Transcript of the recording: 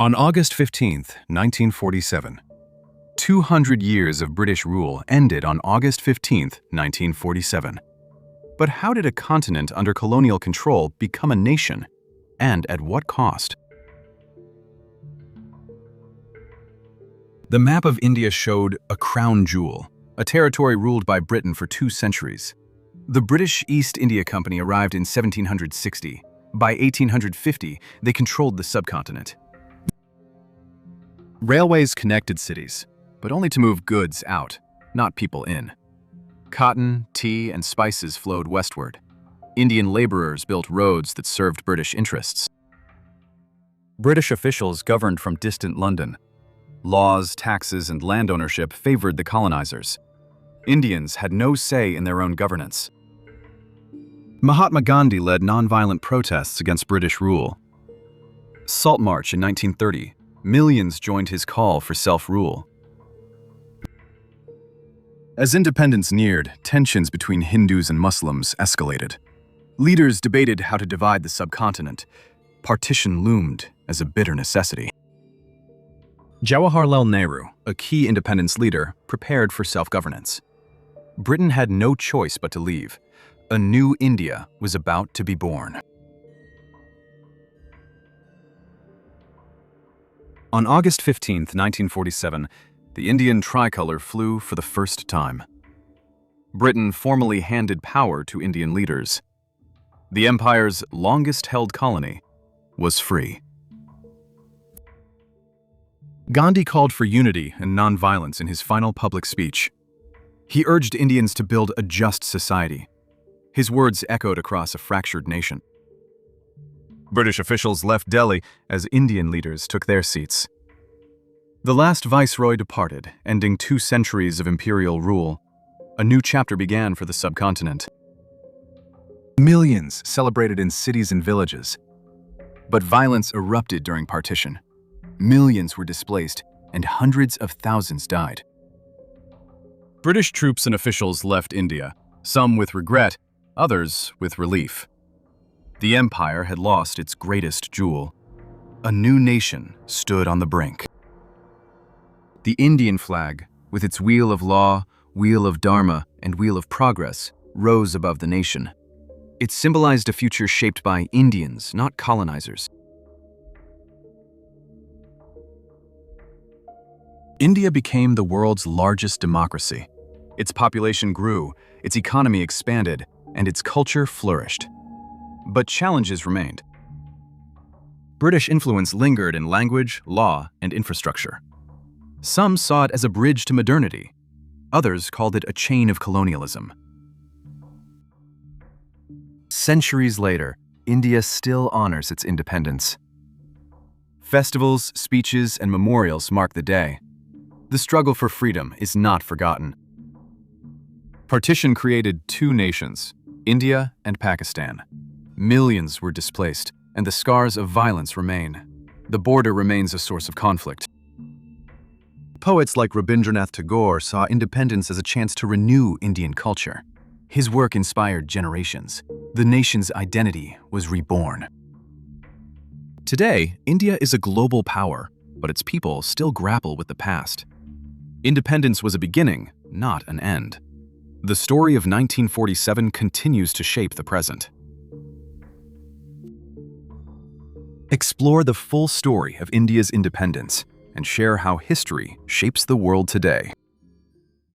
On August 15, 1947, 200 years of British rule ended on August 15, 1947. But how did a continent under colonial control become a nation, and at what cost? The map of India showed a crown jewel, a territory ruled by Britain for 2 centuries. The British East India Company arrived in 1760. By 1850, they controlled the subcontinent. Railways connected cities, but only to move goods out, not people in. Cotton, tea, and spices flowed westward. Indian laborers built roads that served British interests. British officials governed from distant London. Laws, taxes, and land ownership favored the colonizers. Indians had no say in their own governance. Mahatma Gandhi led nonviolent protests against British rule. Salt March in 1930, millions joined his call for self-rule. As independence neared, tensions between Hindus and Muslims escalated. Leaders debated how to divide the subcontinent. Partition loomed as a bitter necessity. Jawaharlal Nehru, a key independence leader, prepared for self-governance. Britain had no choice but to leave. A new India was about to be born. On August 15, 1947, the Indian tricolor flew for the first time. Britain formally handed power to Indian leaders. The empire's longest-held colony was free. Gandhi called for unity and nonviolence in his final public speech. He urged Indians to build a just society. His words echoed across a fractured nation. British officials left Delhi as Indian leaders took their seats. The last viceroy departed, ending 2 centuries of imperial rule. A new chapter began for the subcontinent. Millions celebrated in cities and villages. But violence erupted during partition. Millions were displaced, and hundreds of thousands died. British troops and officials left India, some with regret, others with relief. The empire had lost its greatest jewel. A new nation stood on the brink. The Indian flag, with its wheel of law, wheel of dharma, and wheel of progress, rose above the nation. It symbolized a future shaped by Indians, not colonizers. India became the world's largest democracy. Its population grew, its economy expanded, and its culture flourished. But challenges remained. British influence lingered in language, law, and infrastructure. Some saw it as a bridge to modernity. Others called it a chain of colonialism. Centuries later, India still honors its independence. Festivals, speeches, and memorials mark the day. The struggle for freedom is not forgotten. Partition created 2 nations, India and Pakistan. Millions were displaced, and the scars of violence remain. The border remains a source of conflict. Poets like Rabindranath Tagore saw independence as a chance to renew Indian culture. His work inspired generations. The nation's identity was reborn. Today, India is a global power, but its people still grapple with the past. Independence was a beginning, not an end. The story of 1947 continues to shape the present. Explore the full story of India's independence and share how history shapes the world today.